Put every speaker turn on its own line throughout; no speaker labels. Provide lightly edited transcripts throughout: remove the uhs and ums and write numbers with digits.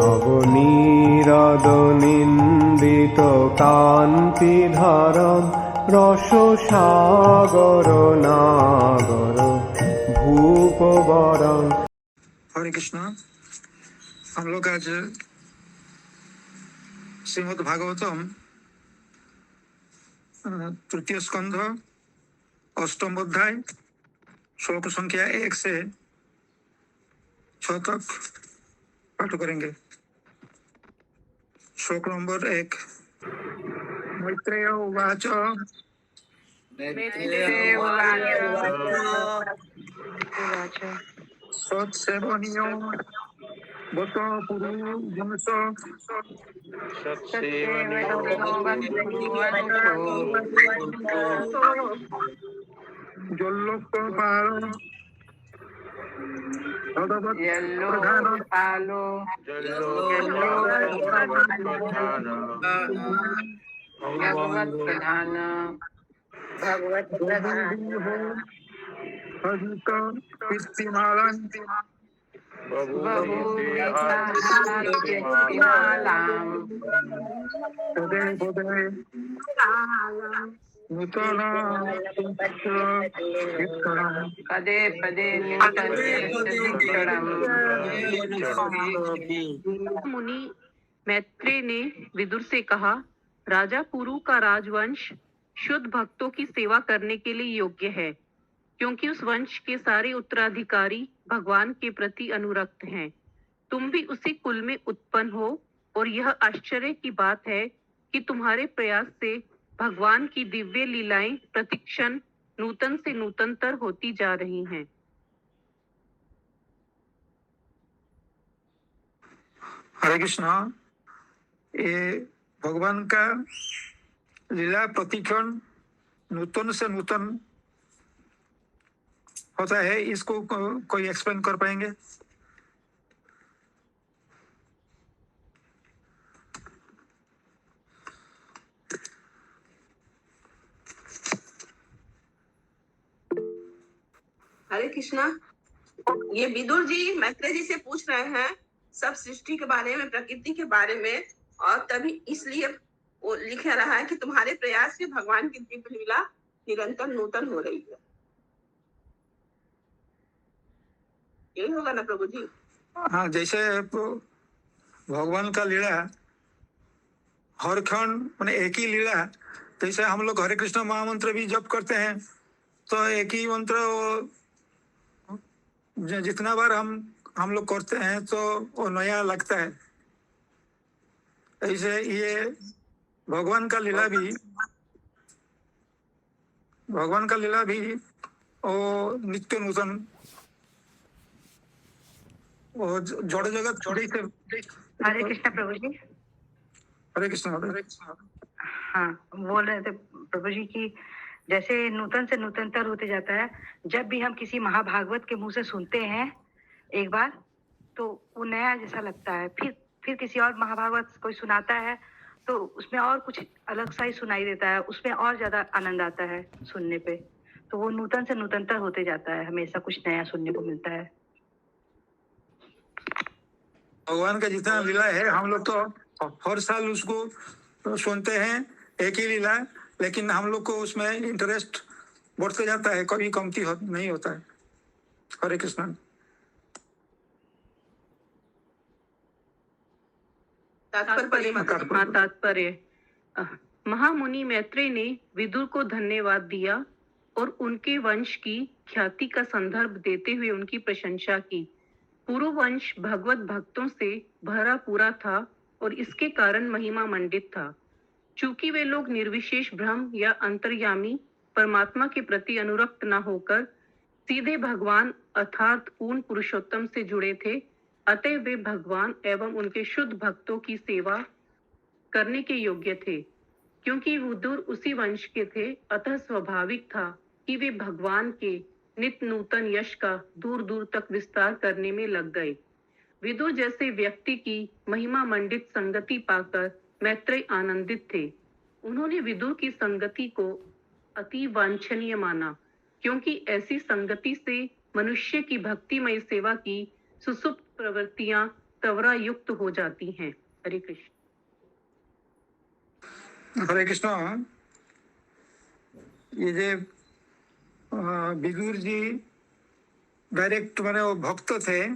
নবনীরদ নিন্দিত কান্তিধরম রস সাগর নাগর ভূপবরং।
हरे कृष्णा। हम लोग आज श्रीमद् भागवतम तृतीय स्कंध अष्टम अध्याय श्लोक संख्या 1 से 6 तक पाठ करेंगे। श्लोक नंबर 1। मैत्रेय उवाच सत्सेवनीयो बत पुरु वंश जल्लोकपाल
भगवत प्रधान
पदे पदे नूतन
पदे पदे मुनि मैत्रेय ने विदुर से कहा, राजा पुरु का राजवंश शुद्ध भक्तों की सेवा करने के लिए योग्य है, क्योंकि उस वंश के सारे उत्तराधिकारी भगवान के प्रति अनुरक्त हैं। तुम भी उसी कुल में उत्पन्न हो और यह आश्चर्य की बात है कि तुम्हारे प्रयास से भगवान की दिव्य लीलाएं प्रतिक्षण नूतन से नूतनतर होती जा रही हैं।
हरे कृष्णा। ये भगवान का लीला प्रतिक्षण नूतन से नूतन होता है, इसको कोई एक्सप्लेन कर पाएंगे?
हरे कृष्णा। ये विदुर जी मैत्रेय जी से पूछ रहे हैं सब सृष्टि के बारे में, प्रकृति के बारे में, और तभी इसलिए वो लिख रहा है कि तुम्हारे प्रयास से भगवान की दिव्य लीला निरंतर नूतन हो रही है। यही होगा ना प्रभु जी?
हाँ, जैसे भगवान का लीला हर क्षण मैंने एक ही लीला, जैसे हम लोग हरे कृष्ण महामंत्र भी जप करते हैं तो एक ही मंत्र जितना बार हम लोग करते हैं तो वो नया लगता है। ऐसे ये भगवान का लीला भी वो नित्य नूतन, वो जोड़े जगत छोड़े से।
हरे कृष्णा प्रभु जी।
हरे कृष्ण।
हाँ, बोल रहे थे प्रभु जी की जैसे नूतन से नूतनतर होते जाता है। जब भी हम किसी महाभागवत के मुंह से सुनते हैं एक बार, तो वो नया जैसा लगता है। फिर किसी और महाभागवत कोई सुनाता है तो उसमें और कुछ अलग सा ही सुनाई देता है, उसमें और ज्यादा आनंद आता है सुनने पे। तो वो नूतन से नूतनतर होते जाता है, हमेशा कुछ नया सुनने को मिलता है।
भगवान का जितना लीला है हम लोग तो हर साल उसको सुनते हैं, एक ही लीला, लेकिन हम लोग को उसमें इंटरेस्ट बढ़ते जाता है, कभी कमती नहीं होता है। हरे कृष्ण।
तात्पर्य। महामुनि मैत्रेय ने विदुर को धन्यवाद दिया और उनके वंश की ख्याति का संदर्भ देते हुए उनकी प्रशंसा की। पूर्व वंश भगवत भक्तों से भरा पूरा था और इसके कारण महिमा मंडित था। चूंकि वे लोग निर्विशेष ब्रह्म या अंतर्यामी परमात्मा के प्रति अनुरक्त न होकर सीधे भगवान अर्थात पूर्ण पुरुषोत्तम से जुड़े थे, अतः वे भगवान एवं उनके शुद्ध भक्तों की सेवा करने के योग्य थे। क्योंकि विदुर उसी वंश के थे, अतः स्वाभाविक था कि वे भगवान के नित्य नूतन यश का दूर दूर तक विस्तार करने में लग गए। विदुर जैसे व्यक्ति की महिमा मंडित संगति पाकर मैत्रेय आनंदित थे। उन्होंने विदुर की संगति को अति वांछनीय माना, क्योंकि ऐसी संगति से मनुष्य की भक्तिमय सेवा की सुसुप्त प्रवृत्तियां त्वरा युक्त हो जाती हैं। हरे कृष्ण।
हरे कृष्ण। ये जे विदुर जी डायरेक्ट माने वो भक्त थे,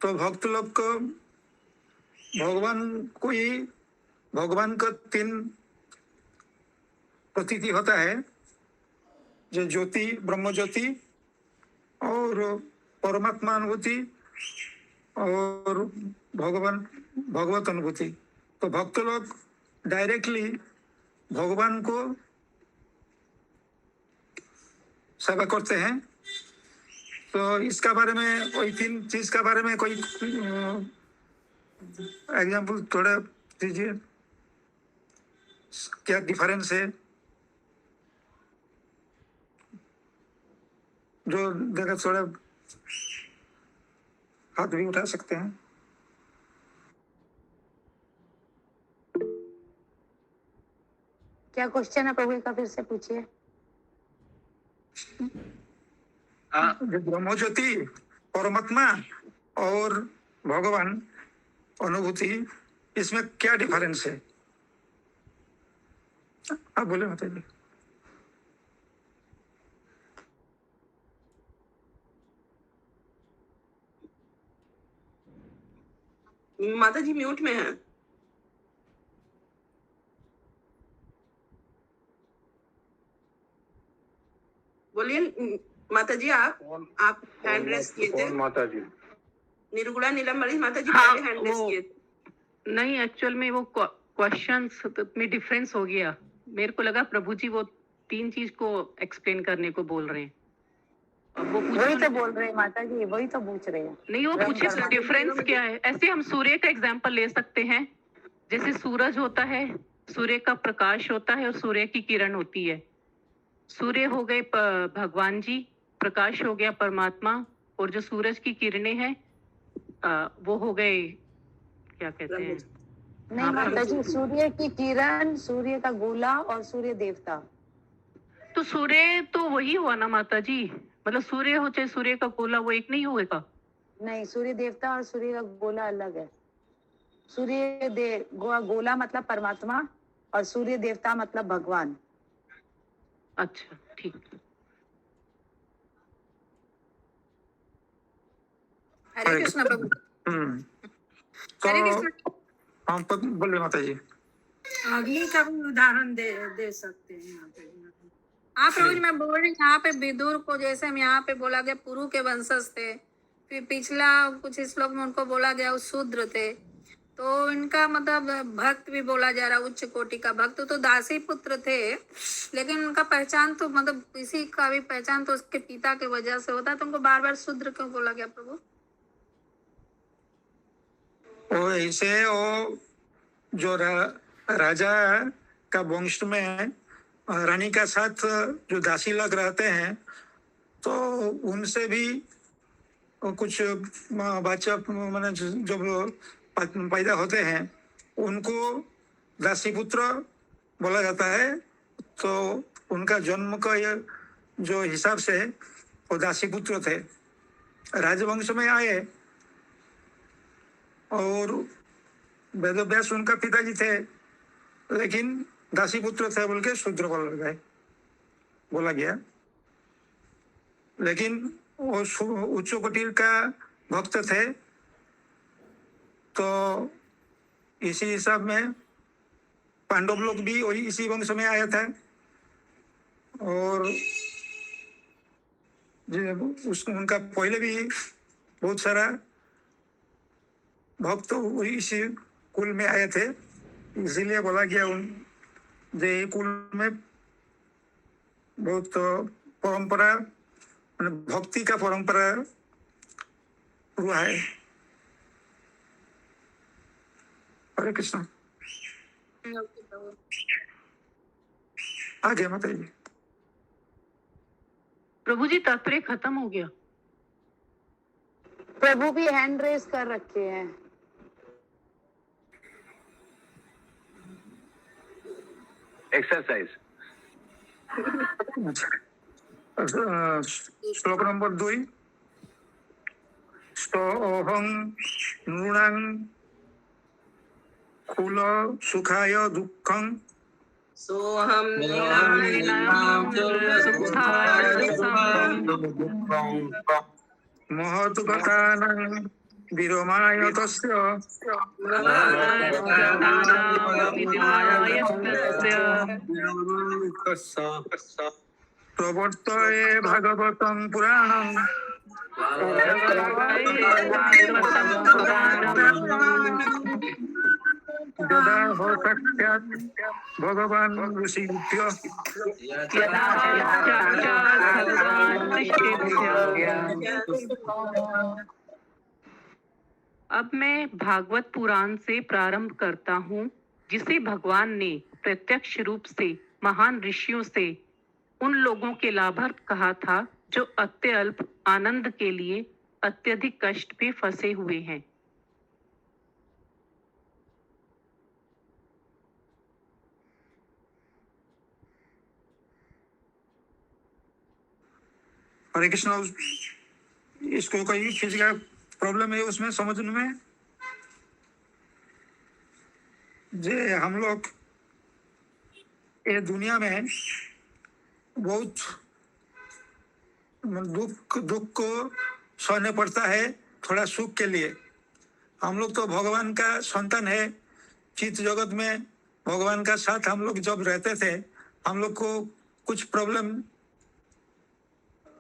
तो भक्त लोग को भगवान का 3 प्रतीति होता है, जो ज्योति, ब्रह्म ज्योति और परमात्मा अनुभूति और भगवत अनुभूति। तो भक्त लोग डायरेक्टली भगवान को सेवा करते हैं। तो इसका बारे में कोई 3 चीज का बारे में कोई एग्जाम्पल थोड़ा दीजिए, क्या डिफरेंस है, जो देखा थोड़ा हाथ भी उठा सकते हैं।
क्या क्वेश्चन है प्रभु का, फिर से पूछिए।
जो ब्रह्म ज्योति, परमात्मा और भगवान अनुभूति, इसमें क्या डिफरेंस है? आप बोले माता जी।
माता जी म्यूट में है। बोलिए माता जी, आप हैंड रेस किए थे।
माता जी
निर्गुणा नीलमणि माता जी
हाँ,
पहले हैंड रेस
वो-
किए थे।
नहीं, एक्चुअल में वो क्वेश्चंस में डिफरेंस हो गया। मेरे को लगा प्रभु जी वो 3 चीज को एक्सप्लेन करने को बोल रहे हैं। अब वो
वही तो बोल रहे हैं माता जी, वही तो पूछ रहे हैं।
नहीं, वो पूछे डिफरेंस क्या है। ऐसे हम सूर्य का एग्जांपल ले सकते हैं। जैसे सूरज होता है, सूर्य का प्रकाश होता है और सूर्य की किरण होती है। सूर्य हो गए भगवान जी, प्रकाश हो गया परमात्मा, और जो सूरज की किरणें हैं वो हो गए, क्या कहते हैं?
नहीं माता जी, सूर्य की किरण, सूर्य का गोला और सूर्य देवता।
तो सूर्य तो वही हुआ ना माता जी, मतलब सूर्य हो चाहे सूर्य का गोला, वो एक नहीं होएगा?
नहीं, सूर्य देवता और सूर्य का गोला अलग है। गोला मतलब परमात्मा और सूर्य देवता मतलब भगवान।
अच्छा, ठीक।
हरे कृष्ण प्रभु।
तो
हरे कृष्ण।
हम बोले माता जी।
अग्नि का भी उदाहरण दे सकते हैं यहाँ पे। आप प्रभु जी, मैं बोल रही हूँ यहाँ पे विदुर को, जैसे हम यहाँ पे बोला गया पुरु के वंशज थे, फिर पिछला कुछ श्लोक में उनको बोला गया वो शूद्र थे, तो इनका मतलब भक्त भी बोला जा रहा, उच्च कोटि का भक्त। तो दासी पुत्र थे, लेकिन उनका पहचान तो मतलब किसी का भी पहचान तो उसके पिता के वजह से होता है, तो उनको बार बार शूद्र क्यों बोला गया प्रभु?
वो ऐसे वो जो राजा का वंश में रानी का साथ जो दासी लोग रहते हैं, तो उनसे भी कुछ बच्चा माने जब पैदा होते हैं उनको दासी पुत्र बोला जाता है। तो उनका जन्म का जो हिसाब से वो दासी पुत्र थे, राजवंश में आए और वेदव्यास उनका पिताजी थे, लेकिन दासी पुत्र थे बोल के शूद्र बोला गया। लेकिन वो उच्च कोटि का भक्त थे, तो इसी हिसाब में पांडव लोग भी वही इसी वंश में आया था, और उनका पहले भी बहुत सारा भक्त इसी कुल में आए थे, इसीलिए बोला गया जे कुल में बहुत परंपरा, भक्ति का परंपरा हुआ है। हरे कृष्ण। आगे माता जी।
प्रभु जी तात्पर्य खत्म हो गया।
प्रभु भी हैंड रेस कर रखे हैं।
एक्सरसाइज।
श्लोक नंबर 2, सोऽहं नृणां कुल सुखाय दुःखं
सोहम
महद्गतानां विरमाय तस्य प्रवर्तये भागवतं पुराणं यदा हो साक्षात् भगवान् ऋषिभ्य
अब मैं भागवत पुराण से प्रारंभ करता हूँ, जिसे भगवान ने प्रत्यक्ष रूप से महान ऋषियों से उन लोगों के लाभार्थ कहा था जो अत्यल्प आनंद के लिए अत्यधिक कष्ट में फंसे हुए हैं।
हरे कृष्ण। इसको कोई किसी का प्रॉब्लम है उसमें समझने में, जे हम लोग ये दुनिया में बहुत दुख को सहने पड़ता है थोड़ा सुख के लिए। हम लोग तो भगवान का संतान है, चित्त जगत में भगवान का साथ हम लोग जब रहते थे, हम लोग को कुछ प्रॉब्लम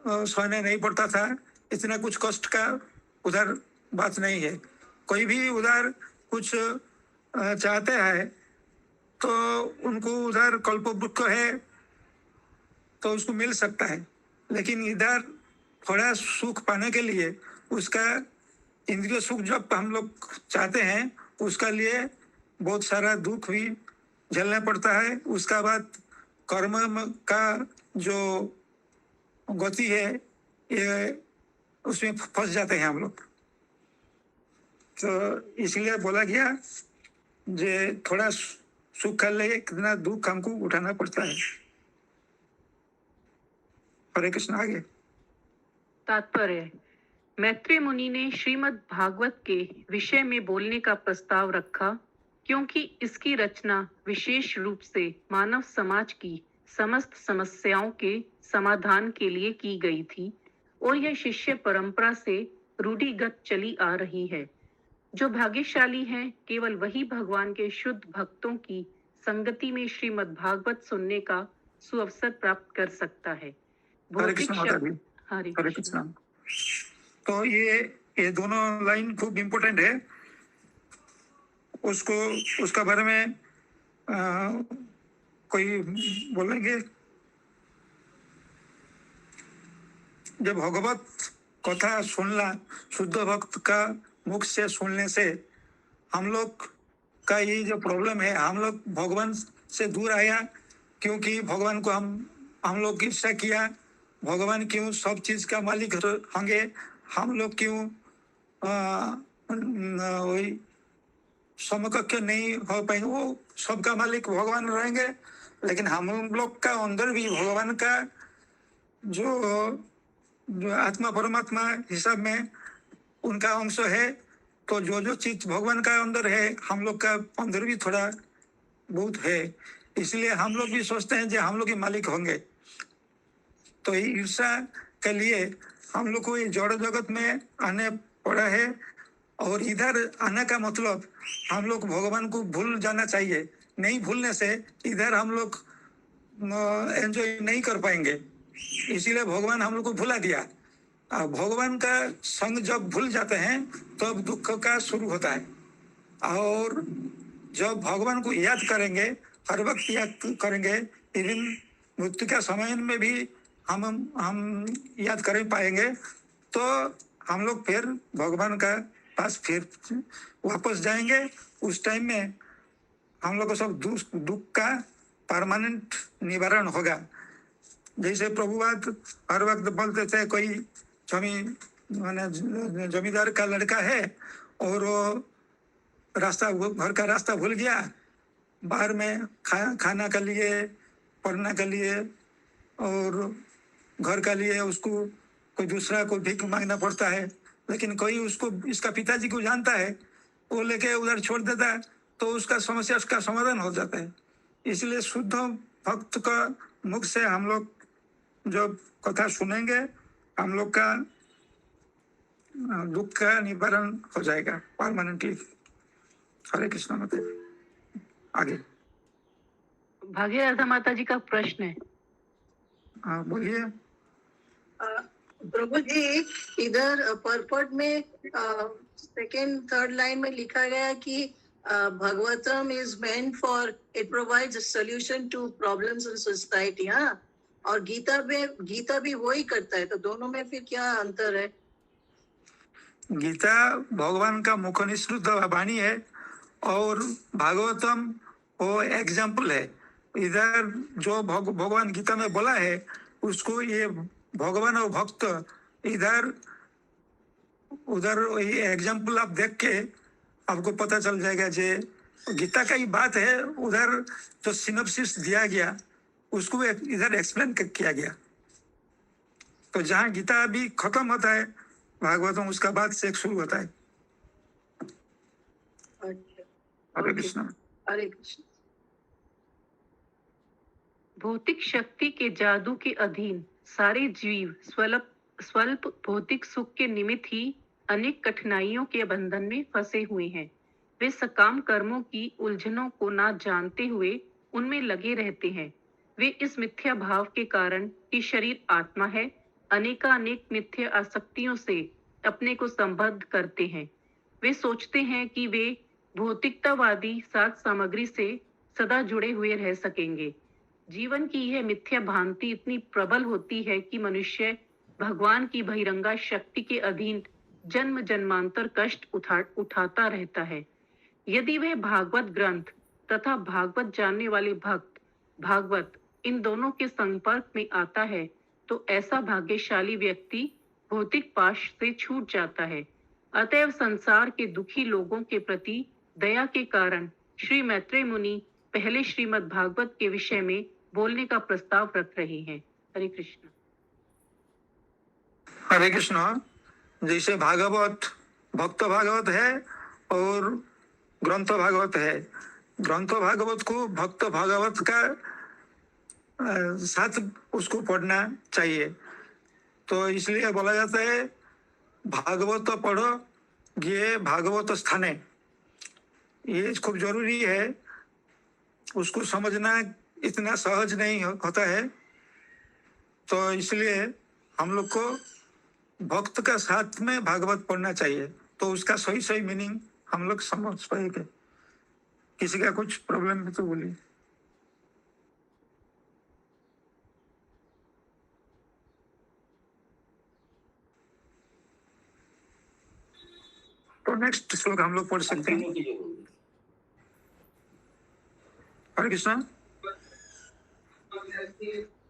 सहने नहीं पड़ता था, इतना कुछ कष्ट का उधर बात नहीं है। कोई भी उधर कुछ चाहते हैं तो उनको उधर कल्पवृक्ष है तो उसको मिल सकता है, लेकिन इधर थोड़ा सुख पाने के लिए उसका इंद्रिय सुख जब हम लोग चाहते हैं उसका लिए बहुत सारा दुख भी झेलना पड़ता है। उसका बाद कर्म का जो गति है ये उसमें फंस जाते हैं हम लोग। तो इसलिए बोला गया जे थोड़ा सुख कर ले कितना दुख हमको उठाना पड़ता है। हरे कृष्ण। आगे
तात्पर्य, मैत्रेय मुनि ने श्रीमद् भागवत के विषय में बोलने का प्रस्ताव रखा क्योंकि इसकी रचना विशेष रूप से मानव समाज की समस्त समस्याओं के समाधान के लिए की गई थी और यह शिष्य परंपरा से रूढ़िगत चली आ रही है। जो भाग्यशाली हैं, केवल वही भगवान के शुद्ध भक्तों की संगति में श्रीमद् भागवत सुनने का सुअवसर प्राप्त कर सकता है।
हरे कृष्ण माता जी।
हरे
हरे
कृष्ण।
कृष्ण। तो ये दोनों लाइन खूब इम्पोर्टेंट है। उसको उसका बारे में कोई बोलेंगे? जब भगवत कथा सुनना शुद्ध भक्त का मुख से सुनने से हम लोग का ये जो प्रॉब्लम है, हम लोग भगवान से दूर आया क्योंकि भगवान को हम लोग ईर्ष्या किया। भगवान क्यों सब चीज का मालिक होंगे, हम लोग क्यों वही समकक्ष नहीं हो पाएंगे। वो सबका मालिक भगवान रहेंगे, लेकिन हम लोग का अंदर भी भगवान का जो आत्मा परमात्मा हिसाब में उनका अंश है। तो जो चीज भगवान का अंदर है हम लोग का अंदर भी थोड़ा बहुत है, इसलिए हम लोग भी सोचते हैं कि हम लोग ही मालिक होंगे। तो ईर्ष्या के लिए हम लोग को ये जड़ जगत में आने पड़ा है, और इधर आने का मतलब हम लोग भगवान को भूल जाना चाहिए। नहीं भूलने से इधर हम लोग एंजॉय नहीं कर पाएंगे, इसीलिए भगवान हम लोग को भुला दिया। भगवान का संग जब भूल जाते हैं तब दुख का शुरू होता है, और जब भगवान को याद करेंगे, हर वक्त याद करेंगे, इवन मृत्यु का समय में भी हम याद कर पाएंगे, तो हम लोग फिर भगवान का पास फिर वापस जाएंगे। उस टाइम में हम लोग को सब दुख का परमानेंट निवारण होगा। जैसे प्रभुपाद हर वक्त बोलते थे, कोई जमींदार का लड़का है और वो घर का रास्ता भूल गया, बाहर में खाना के लिए, पढ़ना के लिए और घर के लिए उसको कोई दूसरा को भीख मांगना पड़ता है। लेकिन कोई उसको इसका पिताजी को जानता है, वो लेके उधर छोड़ देता है, तो उसका समस्या उसका समाधान हो जाता है। इसलिए शुद्ध भक्त का मुख से हम लोग जो कथा सुनेंगे, हम लोग का दुख का निवारण हो जाएगा परमानेंटली। हरे कृष्ण। मत आगे
भाग्यराधा माता जी का प्रश्न है।
हाँ बोलिए।
प्रभु जी, इधर परपट में सेकेंड थर्ड लाइन में लिखा गया कि Bhagavatam is meant for it provides solution to problems in society. हाँ, और गीता भी वही करता है, तो दोनों में फिर क्या अंतर है?
गीता भगवान का मुख निसृत वाणी है और भागवतम वो एग्जाम्पल है। इधर जो भगवान गीता में बोला है उसको ये भगवान और भक्त इधर उधर ये एग्जाम्पल आप देख के आपको पता चल जाएगा जे गीता का ही बात है। उधर जो सिनॉप्सिस दिया गया उसको इधर एक्सप्लेन किया गया। तो जहाँ गीता अभी खत्म होता है, भागवतम उसका बाद से एक शुरू होता है। हरे कृष्ण।
हरे कृष्ण।
भौतिक शक्ति के जादू के अधीन सारे जीव स्वल्प भौतिक सुख के निमित्त ही अनेक कठिनाइयों के बंधन में फंसे हुए हैं। वे सकाम कर्मों की उलझनों को ना जानते हुए उनमें लगे रहते हैं। वे इस मिथ्या भाव के कारण कि शरीर आत्मा है, अनेकानेक मिथ्या आसक्तियों से अपने को संबद्ध करते हैं। वे सोचते हैं कि वे भौतिकतावादी साज सामग्री से सदा जुड़े हुए रह सकेंगे। जीवन की यह मिथ्या भ्रांति इतनी प्रबल होती है कि मनुष्य भगवान की बहिरंगा शक्ति के अधीन जन्म जन्मांतर कष्ट उठाता रहता है। यदि वह भागवत ग्रंथ तथा भागवत जानने वाले भक्त भागवत इन दोनों के संपर्क में आता है, तो ऐसा भाग्यशाली व्यक्ति भौतिक पाश से छूट जाता है। अतएव संसार के दुखी लोगों के प्रति दया के कारण श्री मैत्रेय मुनि पहले श्रीमद् भागवत के विषय में बोलने का प्रस्ताव रख रहे हैं। हरे कृष्ण।
हरे कृष्ण। जैसे भागवत भक्त भागवत है और ग्रंथ भागवत है। ग्रंथ भागवत को भक्त भागवत का साथ उसको पढ़ना चाहिए। तो इसलिए बोला जाता है भागवत पढ़ो ये भागवत स्थाने। ये खूब जरूरी है। उसको समझना इतना सहज नहीं होता है। तो इसलिए हम लोग को भक्त का साथ में भागवत पढ़ना चाहिए, तो उसका सही सही मीनिंग हम लोग समझ पाएंगे। किसी का कुछ प्रॉब्लम है तो बोलिए। तो नेक्स्ट श्लोक हम लोग पढ़ सकते हैं। हरे कृष्णा।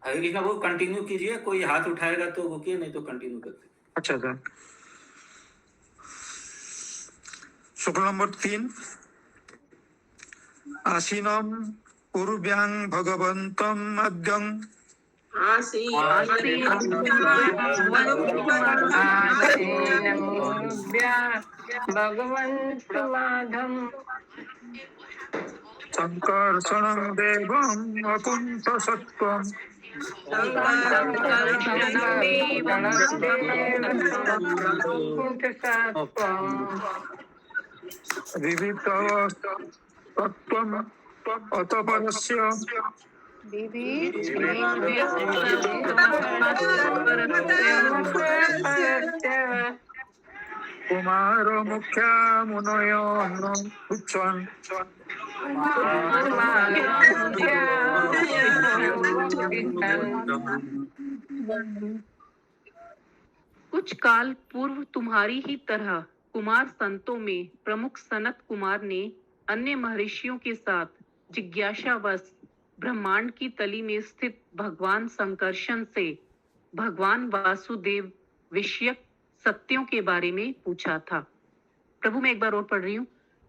हरे कृष्णा, वो कंटिन्यू कीजिए। कोई हाथ उठाएगा तो रुकिए, नहीं तो कंटिन्यू करते।
अच्छा सर। शुक्ल नंबर 3। आसीनम पूर्व्यां भगवंतम अद्यं संकर्षणं देवं अकुंठ सत्वं विविधव तत्त्वम् अतपरस्य कुमार मुख्या मुनयो उच्चन्।
कुछ काल पूर्व तुम्हारी ही तरह कुमार संतों में प्रमुख सनत कुमार ने अन्य महर्षियों के साथ जिज्ञासावश ब्रह्मांड की तली में स्थित भगवान संकर्षण से भगवान वासुदेव विषयक सत्यों के बारे में पूछा था। प्रभु मैं एक बार और पढ़ रही हूँ।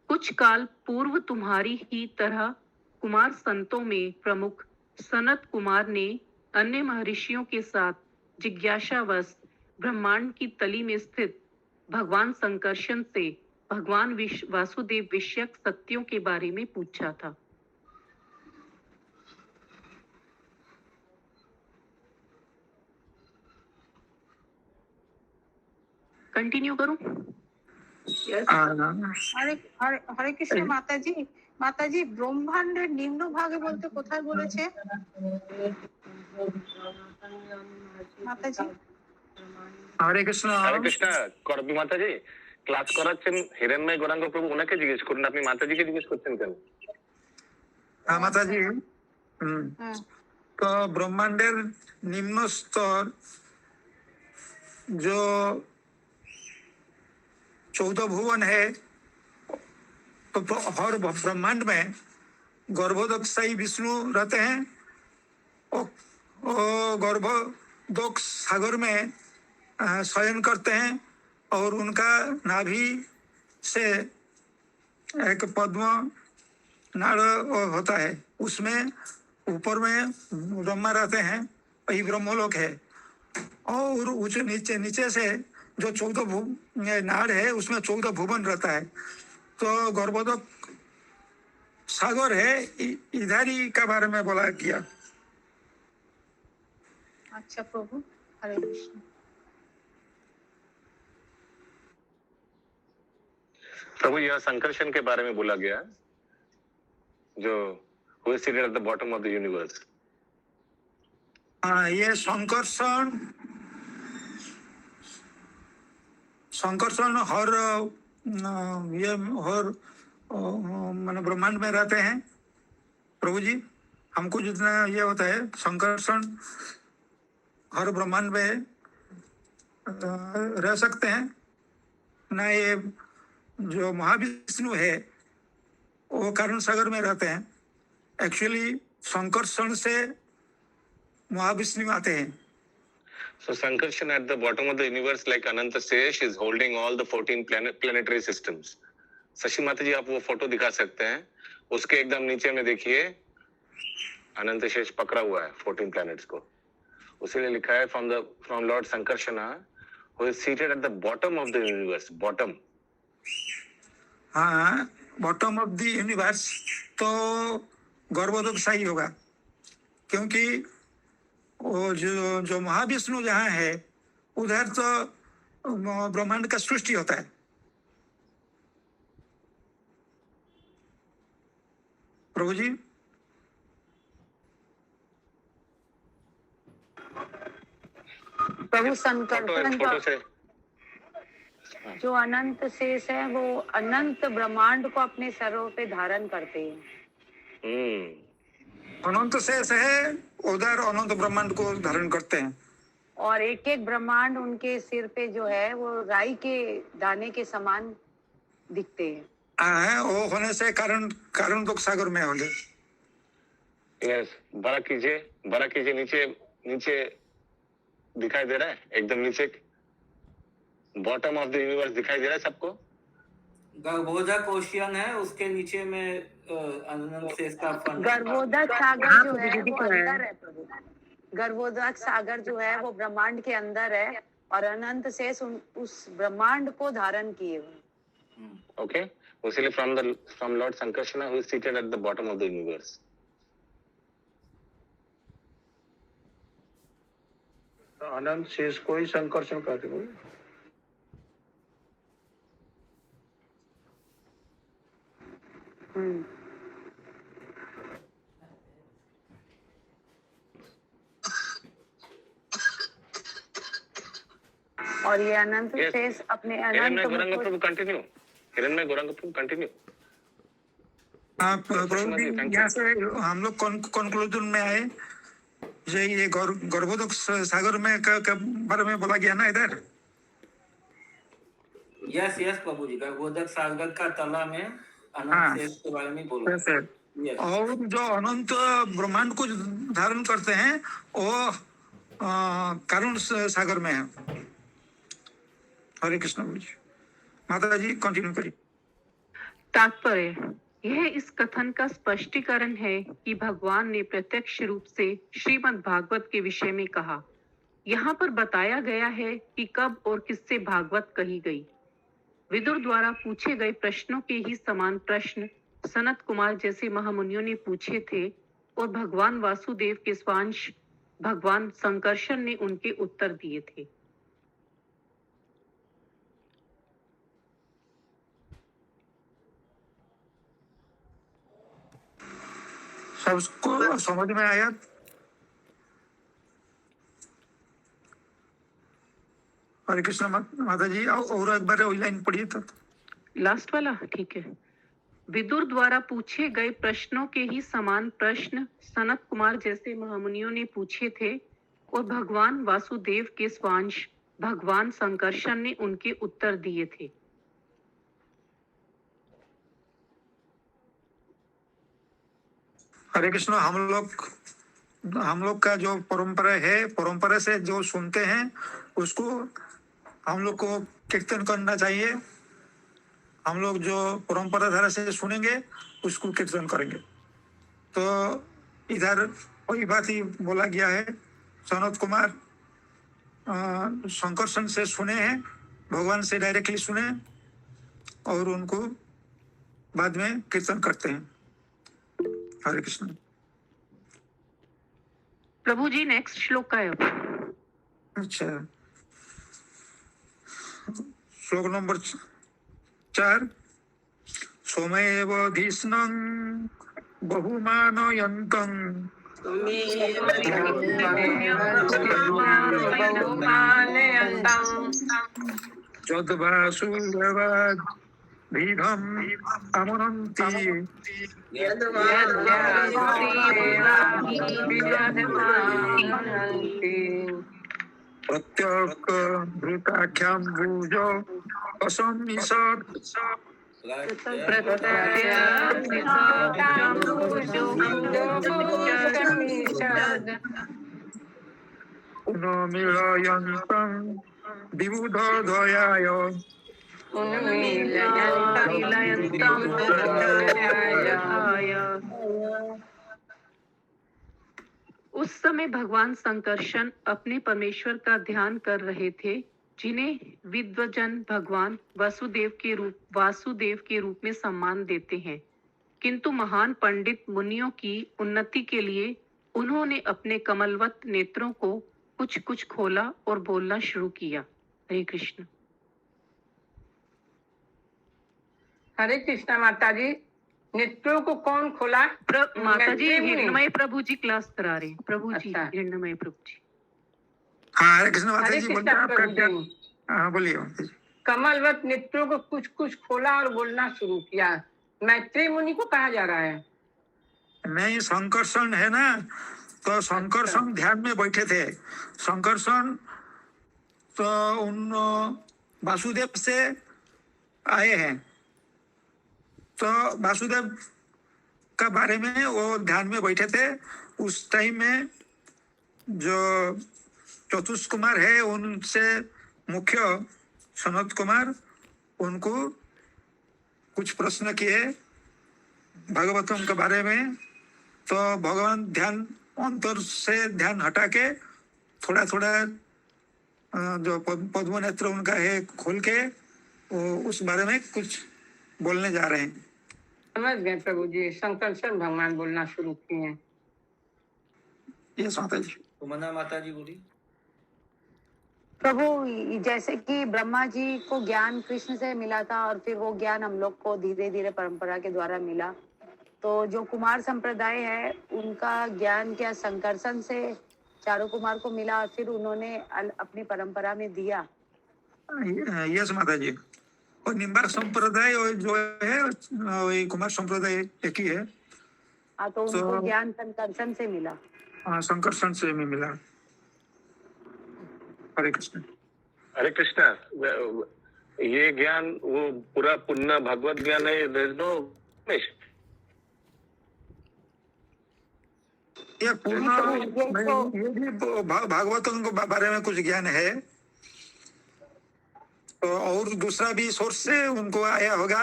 कुछ काल पूर्व तुम्हारी ही तरह कुमार संतों में प्रमुख सनत कुमार ने अन्य महर्षियों के साथ जिज्ञासावश ब्रह्मांड की तली में स्थित भगवान संकर्षण से भगवान वासुदेव विषयक सत्यों के बारे में पूछा था। कंटिन्यू करूं?
হরে হরে হরে কৃষ্ণ মাতাজি। মাতাজি ব্রহ্মাণ্ডের নিম্ন ভাগে বলতে কোথায় বলেছে মাতাজি?
हरे कृष्ण।
হরে কৃষ্ণ করবি মাতাজি ক্লাস করাচ্ছেন হিরণ্ময় গৌরাঙ্গ প্রভু, ওনাকে জিজ্ঞেস করুন, আপনি মাতাজিকে জিজ্ঞেস করছেন কেন?
हाँ माता जी।
হ্যাঁ
तो ब्रह्मांडेर निम्न स्तर जो 14 भुवन है, तो हर ब्रह्मांड में गर्भोदकशाही विष्णु रहते हैं। वो गर्भोदक सागर में शयन करते हैं और उनका नाभि से एक पद्म नाड़ होता है, उसमें ऊपर में ब्रह्मा रहते हैं, वही ब्रह्मलोक है। और ऊंचे नीचे नीचे से जो 14 नाड़ है उसमें 14 भुवन रहता है। तो गर्भोदक सागर है, इधर ही के बारे में बोला किया।
আচ্ছা প্রভু, হরে কৃষ্ণ।
प्रभु यह संकर्षण के बारे में बोला गया, जो who is seated at the bottom of the universe.
हाँ, ये संकर्षण हर ये हर माने ब्रह्मांड में रहते हैं प्रभु जी। हमको जितना ये होता है संकर्षण हर ब्रह्मांड में रह सकते हैं ना। ये जो महाविष्णु है वो कारण सागर में रहते हैं। एक्चुअली संकर्षण से महाविष्णु आते हैं।
So Sankarshan at the bottom of the universe, like Ananta Sesh, is holding all the 14 planetary systems. Shashi माता जी आप वो फोटो दिखा सकते हैं, उसके एकदम नीचे में देखिए अनंत शेष पकड़ा हुआ है 14 planets को। उसीलिए लिखा है from Lord Sankarshana, who is seated at the bottom of the universe. Bottom.
हाँ, बॉटम ऑफ द यूनिवर्स तो गर्भोदकशाही होगा, क्योंकि वो जो महाविष्णु जहाँ है उधर तो ब्रह्मांड का सृष्टि होता है। प्रभु जी
प्रभु
फोटो
संकर्षण
से
जो अनंत शेष है वो अनंत ब्रह्मांड को अपने सरों पे धारण करते हैं।
अनंत शेष है, उधर अनंत ब्रह्मांड को धारण करते हैं।
और एक एक ब्रह्मांड उनके सिर पे जो है वो राई के दाने के समान दिखते हैं।
वो होने से कारण दुख सागर में होंगे।
यस, बड़ा कीजिए नीचे दिखाई दे रहा है, एकदम नीचे बॉटम ऑफ द यूनिवर्स दिखाई दे रहा है सबको।
गर्भोदक ओशियन है, उसके नीचे में अनंत शेष का फन।
गर्भोदक सागर जो है वो अंदर है प्रभु। गर्भोदक सागर जो है वो ब्रह्मांड के अंदर है और अनंत शेष उस ब्रह्मांड को धारण किए हुए।
ओके, उसीलिए from Lord Sankarshana who is seated at the bottom of the universe.
Ananta Shesha को ही संकर्षण कहते हैं।
और ये अनंत शेष अपने अनंत
हिरण्मय गौरांग प्रभु कंटिन्यू।
प्रभु जी यहाँ से हम लोग कंक्लूजन में आए, ये गर्भोदक सागर में के बारे में बोला गया ना इधर।
यस प्रभु जी, गर्भोदक सागर का तला में अनंत शेष के बारे में बोला। Yes.
और जो अनंत ब्रह्मांड को धारण करते हैं वो कारण सागर में है। हरे कृष्ण जी। माता जी कंटिन्यू करिए।
तात्पर्य यह इस कथन का स्पष्टीकरण है कि भगवान ने प्रत्यक्ष रूप से श्रीमद् भागवत के विषय में कहा। यहाँ पर बताया गया है कि कब और किससे भागवत कही गई। विदुर द्वारा पूछे गए प्रश्नों के ही समान प्रश्न सनत कुमार जैसे महामुनियों ने पूछे थे और भगवान वासुदेव के स्वांश भगवान संकर्षण ने उनके उत्तर दिए थे।
सबको समझ में आया? हरे कृष्ण माता जी, और एक बार वही लाइन पढ़िए तो।
लास्ट वाला ठीक है। विदुर द्वारा पूछे गए प्रश्नों के ही समान प्रश्न सनत कुमार जैसे महामुनियों ने पूछे थे और भगवान वासुदेव के स्वांश भगवान संकर्षण ने उनके उत्तर दिए थे।
हरे कृष्ण, हम लोग का जो परंपरा है, परंपरा से जो सुनते हैं उसको हम लोग को कीर्तन करना चाहिए। हम लोग जो परंपरा धारा से सुनेंगे उसको कीर्तन करेंगे। तो इधर वही बात ही बोला गया है। सनत कुमार संकर्षण से सुने हैं, भगवान से डायरेक्टली सुने और उनको बाद में कीर्तन करते हैं। हरे कृष्ण।
प्रभु जी नेक्स्ट श्लोक का है अब।
अच्छा, श्लोक नंबर 4। सोमेव धीष्णं बहुमानयन्तं यद्वासुदेवाद् भीघम् अमनन्ति प्रत्यक् भृताख्याम्बुजो असंनिषत् पुनर्मिलयन्तं विबुधोदयाय
उस समय भगवान संकर्षण अपने परमेश्वर का ध्यान कर रहे थे, जिन्हें विद्वजन भगवान वासुदेव के रूप में सम्मान देते हैं। किंतु महान पंडित मुनियों की उन्नति के लिए उन्होंने अपने कमलवत नेत्रों को कुछ कुछ खोला और बोलना शुरू किया। हरे कृष्ण।
हरे कृष्णा माता जी, नेत्रों को कौन खोला?
माता जी हिरणमय प्रभु जी क्लास करा रहे हैं। प्रभु जी, हिरणमय प्रभु जी।
हाँ, हरे कृष्ण माता
हरे
जी,
कृष्णा प्रभु जी।
हाँ बोलिए माता जी।
कमलवत नेत्रों को कुछ कुछ खोला और बोलना शुरू किया। मैत्रेय मुनि को कहा जा रहा है?
नहीं, संकर्षण है ना, तो संकर्षण ध्यान में बैठे थे। संकर्षण तो उन वासुदेव से आए हैं, तो वासुदेव का बारे में वो ध्यान में बैठे थे। उस टाइम में जो चतुष कुमार है, उनसे मुख्य सनत कुमार उनको कुछ प्रश्न किए भागवतम के बारे में। तो भगवान ध्यान अंतर से ध्यान हटा के थोड़ा थोड़ा जो पद्म नेत्र उनका है खोल के वो उस बारे में कुछ बोलने जा रहे हैं।
समझ गए प्रभु जी, संकर्षण भगवान बोलना शुरू किए हैं।
ये माता जी।
सुमना माता जी बोली।
प्रभु, जैसे कि ब्रह्मा जी को ज्ञान कृष्ण से मिला था और फिर वो ज्ञान हम लोग को धीरे धीरे परंपरा के द्वारा मिला, तो जो कुमार संप्रदाय है उनका ज्ञान क्या संकर्षण से चारों कुमार को मिला और फिर उन्होंने अपनी परंपरा में दिया?
यस माता जी। और निम्बार्क संप्रदाय जो है वही कुमार संप्रदाय एक ही है।
हाँ, तो उनको ज्ञान संकर्षण से मिला।
हाँ, संकर्षण से में मिला। हरे कृष्ण।
हरे कृष्णा। ये ज्ञान वो पूरा पुण्य भगवत ज्ञान है। There is no
ये पूर्ण ये भी भागवतों के बारे में कुछ ज्ञान है, तो और दूसरा भी सोर्स से उनको आया होगा,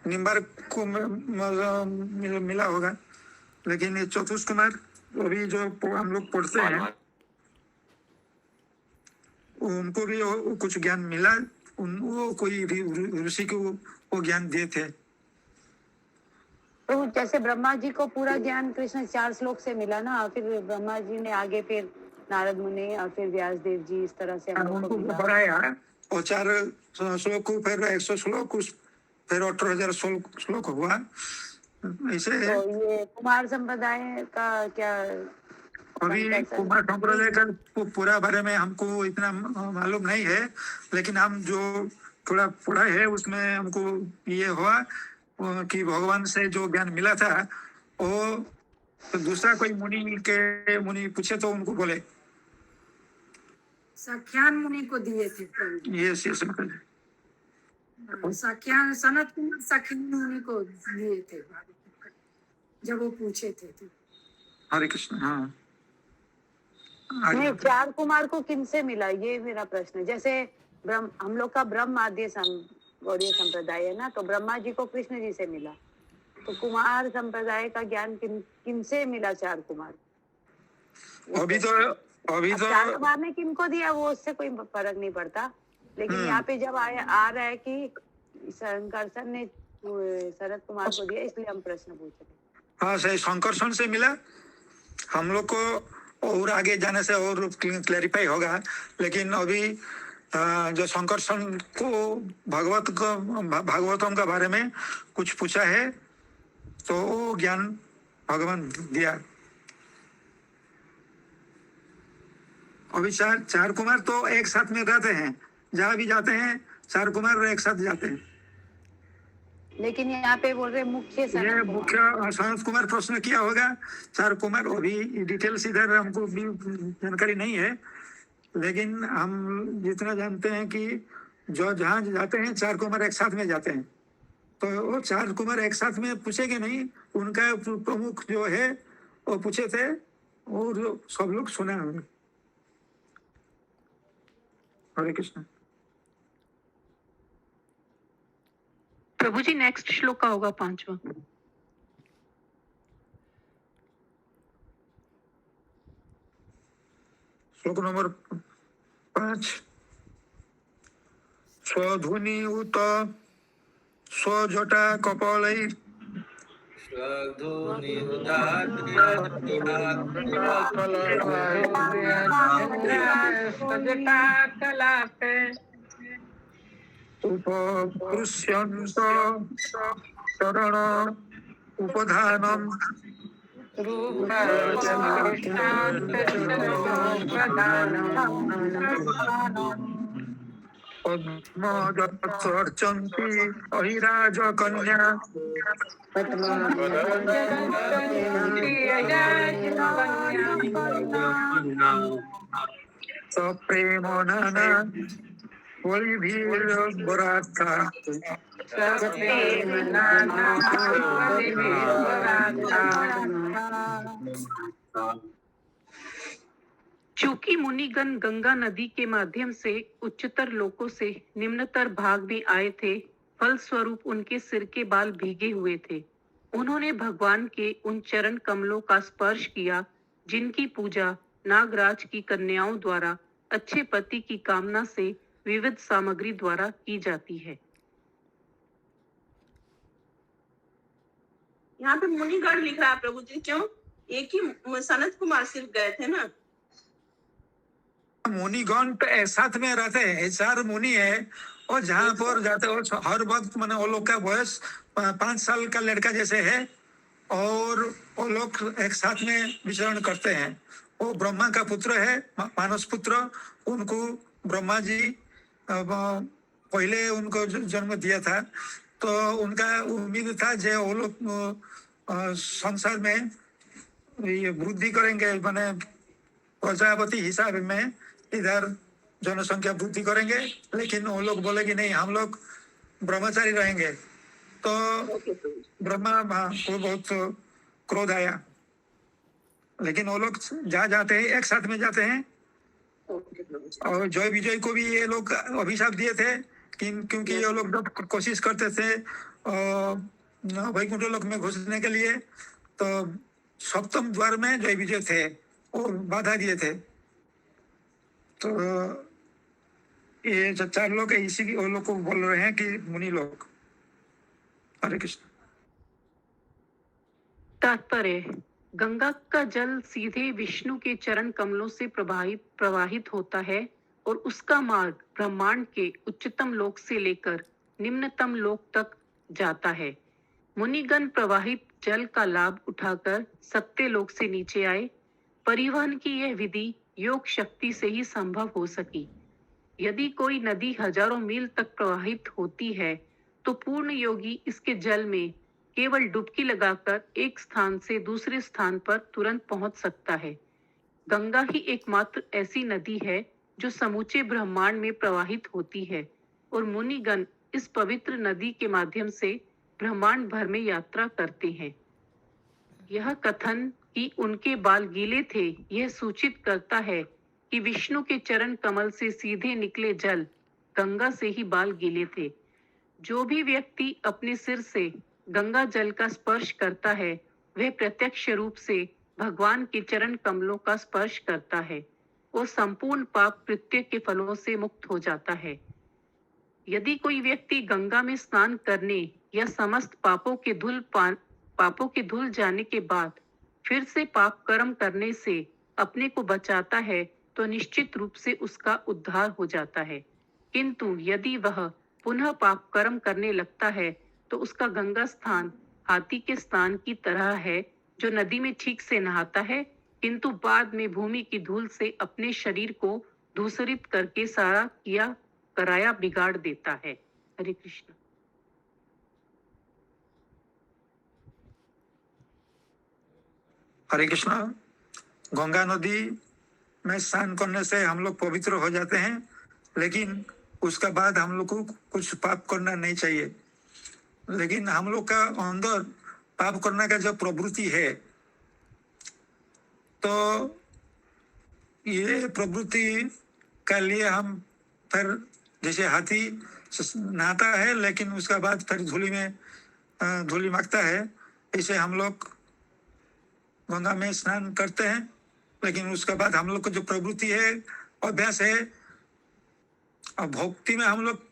निम्बार्क को मिला होगा। लेकिन ये चतुष कुमार अभी जो हम लोग पढ़ते हैं उनको भी कुछ ज्ञान मिला वो कोई ऋषि को वो ज्ञान दिए थे।
तो जैसे ब्रह्मा जी को पूरा ज्ञान कृष्ण 4 श्लोक से मिला ना, फिर ब्रह्मा जी ने आगे फिर नारद मुनि और फिर व्यास देव जी, इस तरह से हम लोग को
उनको
मिला।
बढ़ाया और 4 श्लोक को फिर 100 श्लोक फिर 18,000 श्लोक हुआ ऐसे।
तो ये कुमार संप्रदाय का क्या
अभी कुमार संप्रदाय का पूरा बारे में हमको इतना मालूम नहीं है, लेकिन हम जो थोड़ा पढ़ा है उसमें हमको ये हुआ कि भगवान से जो ज्ञान मिला था वो तो दूसरा कोई मुनि पूछे तो उनको बोले
साख्यान मुनि को दिए थे प्रभु जी।
यस
साख्यान सनत कुमार साख्यान मुनि को दिए थे जब वो पूछे थे तो।
हरे कृष्ण। हाँ
नहीं, 4 कुमार को किनसे मिला, ये मेरा प्रश्न है। जैसे हम लोग का ब्रह्म आद्य गौड़ीय संप्रदाय है ना, तो ब्रह्मा जी को कृष्ण जी से मिला, तो कुमार संप्रदाय का ज्ञान किनसे मिला 4 कुमार?
अभी तो
4 कुमार ने किनको दिया वो उससे कोई फर्क नहीं पड़ता, लेकिन यहाँ पे जब आ रहा है कि शंकरसन ने शरद कुमार को दिया, इसलिए हम प्रश्न पूछ रहे हैं।
हाँ सही, शंकरसन से मिला। हम लोग को और आगे जाने से और क्लैरिफाई होगा, लेकिन अभी जो शंकरसन को भागवतम का बारे में कुछ पूछा है तो वो ज्ञान भगवान दिया। अभी 4 कुमार तो एक साथ में रहते हैं, जहाँ भी जाते हैं 4 कुमार एक साथ जाते हैं।
लेकिन यहाँ पे बोल रहे मुख्य
ये मुख्य सनत कुमार प्रश्न किया होगा। 4 कुमार अभी डिटेल्स इधर हमको भी जानकारी नहीं है, लेकिन हम जितना जानते हैं कि जो जहाँ जाते हैं 4 कुमार एक साथ में जाते हैं, तो वो 4 कुमार एक साथ में पूछेंगे नहीं, उनका प्रमुख जो है वो पूछे थे और सब लोग सुना होंगे। हरे कृष्ण।
प्रभु जी नेक्स्ट श्लोक का होगा 5वां।
श्लोक नंबर 5। स्वधुनि उत स्वजटा कपालैः उपकृष्यन्त चरण उपधानम् पद्मजर्चन्ति अहिराज कन्या सप्रेम नाना वलिभिर्बरात्ता
चूंकि मुनिगण गंगा नदी के माध्यम से उच्चतर लोकों से निम्नतर भाग में आए थे, फलस्वरूप उनके सिर के बाल भीगे हुए थे। उन्होंने भगवान के उन चरण कमलों का स्पर्श किया जिनकी पूजा नागराज की कन्याओं द्वारा अच्छे पति की कामना से विविध सामग्री द्वारा की जाती है।
यहाँ पे मुनिगण लिख रहा है प्रभु जी, क्यों? एक ही सनत कुमार सिर्फ गए थे ना।
मुनिगण तो एक साथ में रहते हैं, 4 मुनि है और जहाँ पर जाते हो हर वक्त मैंने वो लोग का वयस 5 साल का लड़का जैसे है और वो लोग एक साथ में विचरण करते हैं। वो ब्रह्मा का पुत्र है, मानस पुत्र। उनको ब्रह्मा जी पहले उनको जन्म दिया था, तो उनका उम्मीद था जो वो लोग संसार में ये वृद्धि करेंगे, मैंने प्रजापति हिसाब में इधर जनसंख्या वृद्धि करेंगे, लेकिन वो लोग बोले कि नहीं, हम लोग ब्रह्मचारी रहेंगे। तो ब्रह्मा को बहुत क्रोध आया, लेकिन वो लोग जहाँ जाते हैं एक साथ में जाते हैं। और जय विजय को भी ये लोग अभिशाप दिए थे क्योंकि ये लोग जब कोशिश करते थे वैकुंठ लोक में घुसने के लिए, तो 7वें द्वार में जय विजय थे और बाधा दिए थे। तो ये जो 4 लोग है इसी वो लोग को बोल रहे हैं कि मुनि लोग। हरे कृष्ण।
तात्पर्य: गंगा का जल सीधे विष्णु के चरण कमलों से प्रवाहित होता है और उसका मार्ग ब्रह्मांड के उच्चतम लोक से लेकर निम्नतम लोक तक जाता है। मुनिगण प्रवाहित जल का लाभ उठाकर सत्य लोक से नीचे आए। परिवहन की यह विधि योग शक्ति से ही संभव हो सकी। यदि कोई नदी हजारों मील तक प्रवाहित होती है तो पूर्ण योगी इसके जल में केवल डुबकी लगाकर एक स्थान से दूसरे स्थान पर तुरंत पहुंच सकता है। गंगा ही एकमात्र ऐसी नदी है जो समूचे ब्रह्मांड में प्रवाहित होती है और मुनिगण इस पवित्र नदी के माध्यम से ब्रह्मांड भर में यात्रा करते हैं। यह कथन कि उनके बाल गीले थे यह सूचित करता है कि विष्णु के चरण कमल से सीधे निकले जल गंगा से ही बाल गीले थे। जो भी व्यक्ति अपने सिर से गंगा जल का स्पर्श करता है वह प्रत्यक्ष रूप से भगवान के चरण कमलों का स्पर्श करता है और संपूर्ण पाप कृत्य के फलों से मुक्त हो जाता है। यदि कोई व्यक्ति गंगा में स्नान करने या समस्त पापों के धुल जाने के बाद फिर से पाप कर्म करने से अपने को बचाता है तो निश्चित रूप से उसका उद्धार हो जाता है। किंतु यदि वह पुनः पाप कर्म करने लगता है तो उसका गंगा स्थान हाथी के स्नान की तरह है जो नदी में ठीक से नहाता है किंतु बाद में भूमि की धूल से अपने शरीर को धूसरित करके सारा कराया बिगाड़ देता है। हरे कृष्ण।
हरे कृष्णा। गंगा नदी में स्नान करने से हम लोग पवित्र हो जाते हैं, लेकिन उसका बाद हम लोग को कुछ पाप करना नहीं चाहिए। लेकिन हम लोग का अंदर पाप करने का जो प्रवृत्ति है, तो ये प्रवृत्ति के लिए हम फिर जैसे हाथी नहाता है लेकिन उसका बाद फिर धूली मांगता है, ऐसे हम लोग गंगा में स्नान करते हैं, लेकिन उसके बाद हम लोग को जो प्रवृत्ति है, अभ्यास है, और भक्ति में हम लोग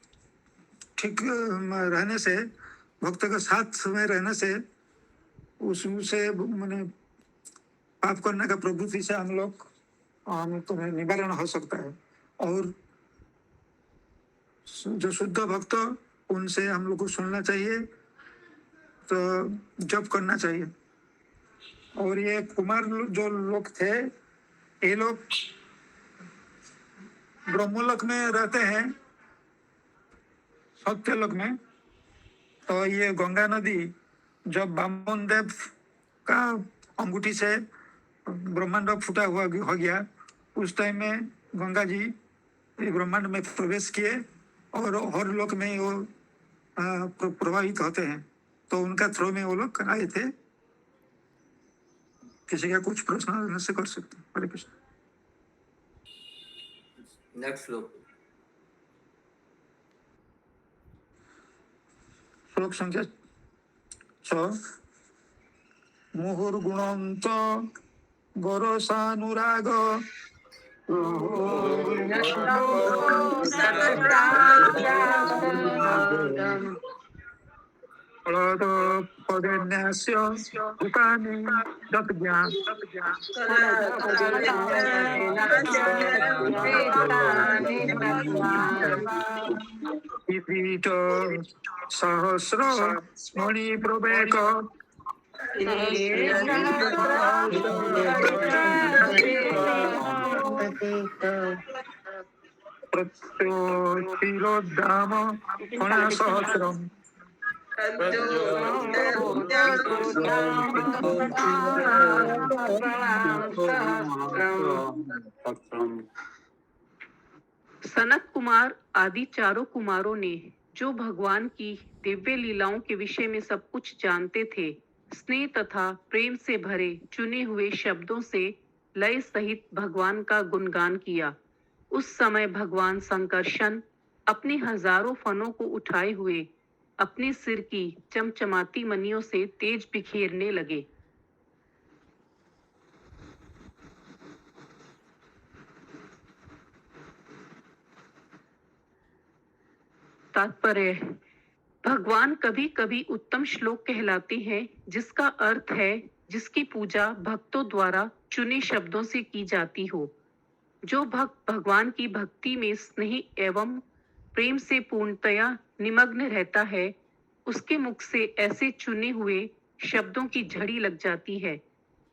ठीक रहने से, भक्त के साथ में रहने से उससे मैंने पाप करने का प्रवृत्ति से हम लोग निवारण हो सकता है। और जो शुद्ध भक्त उनसे हम लोग को सुनना चाहिए, तो जप करना चाहिए। और ये कुमार जो लोग थे, ये लोग ब्रह्मलोक में रहते हैं, सत्यलोक में। तो ये गंगा नदी जब वामन देव का अंगूठी से ब्रह्मांड फूटा हुआ हो गया, उस टाइम में गंगा जी ब्रह्मांड में प्रवेश किए और हर लोक में वो प्रवाहित होते हैं। तो उनका थ्रो में वो लोग आए थे। किसी का कुछ प्रश्न से कर सकते हैं। हरे कृष्ण।
नेक्स्ट
श्लोक संख्या 6। मुहुर्गुणंत गौरसानुराग पदेन्यास्य उपानि तत्ज्ञान इति सहस्र मणि प्रवेक प्रत्योत्थिरोद्धाम सहस्रम
सनत कुमार आदि चारों कुमारों ने, जो भगवान की दिव्य लीलाओं के विषय में सब कुछ जानते थे, स्नेह तथा प्रेम से भरे चुने हुए शब्दों से लय सहित भगवान का गुणगान किया। उस समय भगवान संकर्षण अपने हजारों फनों को उठाए हुए अपने सिर की चमचमाती मणियों से तेज बिखेरने लगे। तात्पर्य भगवान कभी कभी उत्तम श्लोक कहलाते हैं, जिसका अर्थ है जिसकी पूजा भक्तों द्वारा चुने शब्दों से की जाती हो। जो भक्त भगवान की भक्ति में स्नेह एवं प्रेम से पूर्णतया निमग्न रहता है, उसके मुख से ऐसे चुने हुए शब्दों की झड़ी लग जाती है।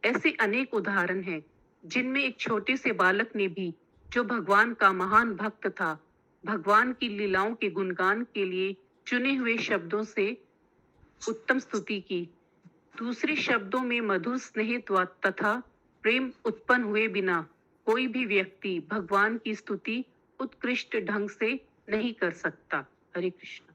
ऐसे अनेक उदाहरण हैं, जिनमें एक छोटे से बालक ने भी, जो भगवान का महान भक्त था, भगवान की लीलाओं के गुणगान के लिए चुने हुए शब्दों से उत्तम स्तुति की। दूसरे शब्दों में मधुर स्नेह तथा प्रेम उत्पन्न हुए बिना कोई भी व्यक्ति भगवान की स्तुति उत्कृष्ट ढंग से नहीं कर सकता। हरे कृष्ण।